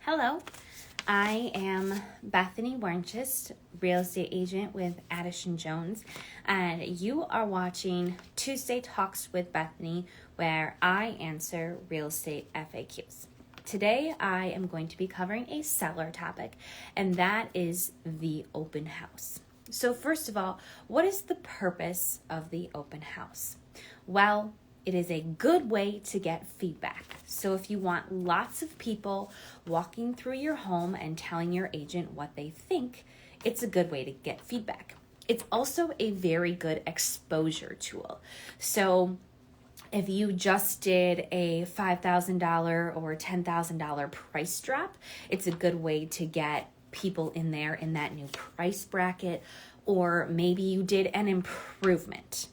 Hello, I am Bethany Warnchist, real estate agent with Addison Jones, and you are watching Tuesday Talks with Bethany, where I answer real estate FAQs. Today, I am going to be covering a seller topic, and that is the open house. So first of all, what is the purpose of the open house? Well, it is a good way to get feedback. So if you want lots of people walking through your home and telling your agent what they think, it's a good way to get feedback. It's also a very good exposure tool. So if you just did a $5,000 or $10,000 price drop, it's a good way to get people in there in that new price bracket. Or maybe you did an improvement.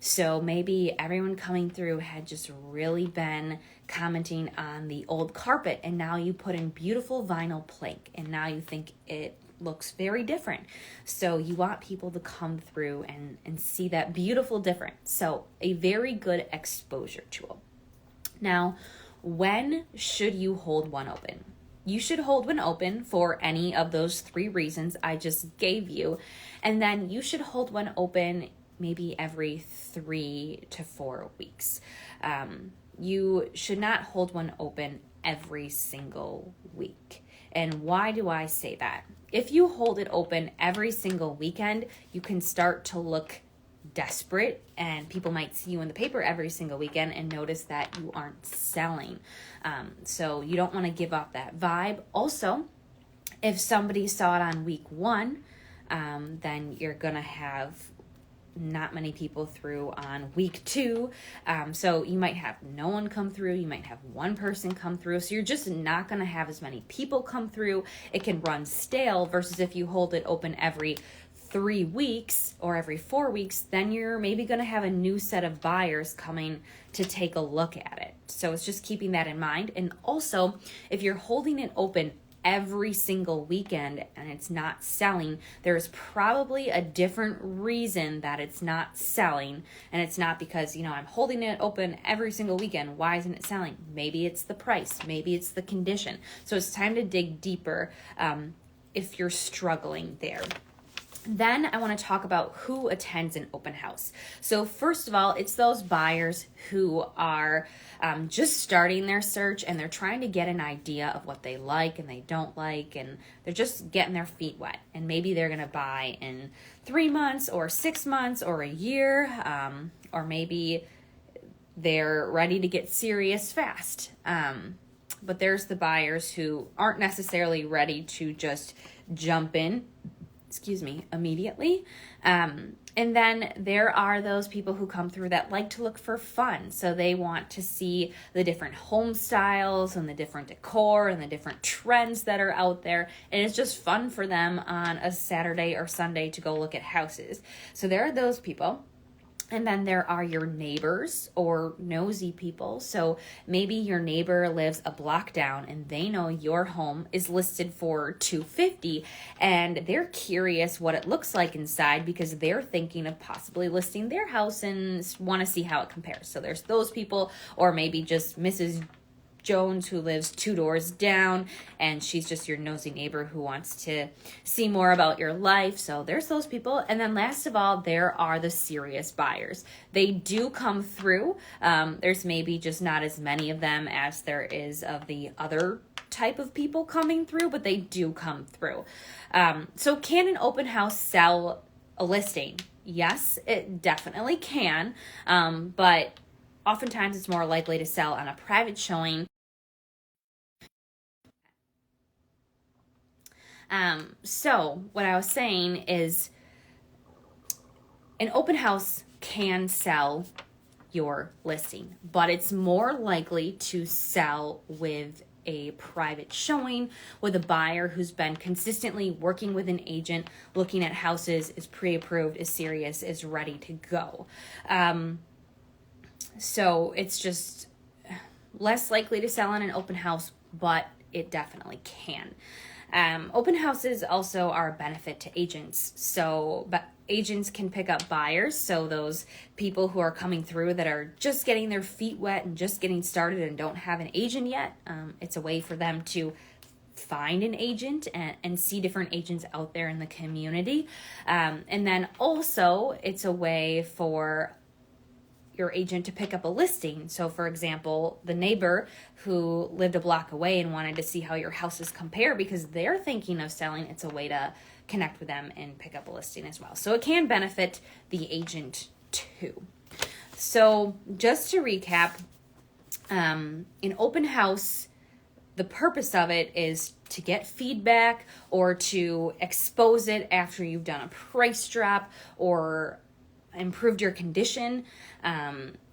So maybe everyone coming through had just really been commenting on the old carpet, and now you put in beautiful vinyl plank, and now you think it looks very different. So you want people to come through and see that beautiful difference. So a very good exposure tool. Now, when should you hold one open? You should hold one open for any of those 3 reasons I just gave you. And then you should hold one open maybe every 3 to 4 weeks. You should not hold one open every single week. And why do I say that? If you hold it open every single weekend, you can start to look desperate, and people might see you in the paper every single weekend and notice that you aren't selling. So you don't want to give off that vibe. Also, if somebody saw it on week 1, then you're going to have not many people through on week 2. So you might have no one come through. You might have one person come through. So you're just not going to have as many people come through. It can run stale versus if you hold it open every 3 weeks or every 4 weeks, then you're maybe going to have a new set of buyers coming to take a look at it. So it's just keeping that in mind. And also, if you're holding it open every single weekend and it's not selling, there's probably a different reason that it's not selling. And it's not because, I'm holding it open every single weekend. Why isn't it selling? Maybe it's the price. Maybe it's the condition. So it's time to dig deeper if you're struggling there. Then I want to talk about who attends an open house. So first of all, it's those buyers who are just starting their search, and they're trying to get an idea of what they like and they don't like, and they're just getting their feet wet. And maybe they're going to buy in 3 months or 6 months or a year, or maybe they're ready to get serious fast. But there's the buyers who aren't necessarily ready to just jump in immediately. And then there are those people who come through that like to look for fun. So they want to see the different home styles and the different decor and the different trends that are out there. And it's just fun for them on a Saturday or Sunday to go look at houses. So there are those people. And then there are your neighbors or nosy people. So maybe your neighbor lives a block down and they know your home is listed for $250, and they're curious what it looks like inside because they're thinking of possibly listing their house and want to see how it compares. So there's those people, or maybe just Mrs. Jones who lives 2 doors down, and she's just your nosy neighbor who wants to see more about your life. So there's those people. And then last of all, there are the serious buyers. They do come through. There's maybe just not as many of them as there is of the other type of people coming through, but they do come through. So can an open house sell a listing? Yes, it definitely can. But oftentimes it's more likely to sell on a private showing. So what I was saying is an open house can sell your listing, but it's more likely to sell with a private showing, with a buyer who's been consistently working with an agent, looking at houses, is pre-approved, is serious, is ready to go. So it's just less likely to sell on an open house, but it definitely can. Open houses also are a benefit to agents. But agents can pick up buyers. So those people who are coming through that are just getting their feet wet and just getting started and don't have an agent yet, it's a way for them to find an agent and see different agents out there in the community. And then also it's a way for your agent to pick up a listing. So for example, the neighbor who lived a block away and wanted to see how your houses compare because they're thinking of selling, it's a way to connect with them and pick up a listing as well. So it can benefit the agent too. So just to recap, an open house, the purpose of it is to get feedback or to expose it after you've done a price drop or improved your condition.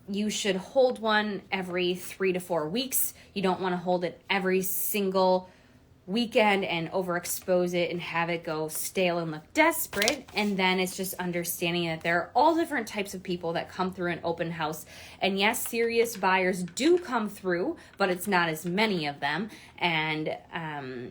You should hold one every 3 to 4 weeks. You don't want to hold it every single weekend and overexpose it and have it go stale and look desperate. And then it's just understanding that there are all different types of people that come through an open house. And yes, serious buyers do come through, but it's not as many of them. And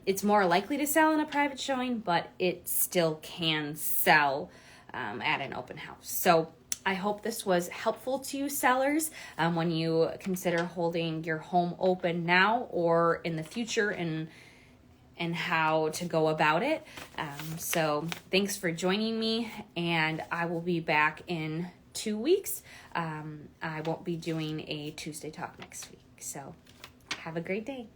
it's more likely to sell in a private showing, but it still can sell at an open house. So I hope this was helpful to you sellers when you consider holding your home open now or in the future, and how to go about it. So thanks for joining me, and I will be back in 2 weeks. I won't be doing a Tuesday talk next week. So have a great day.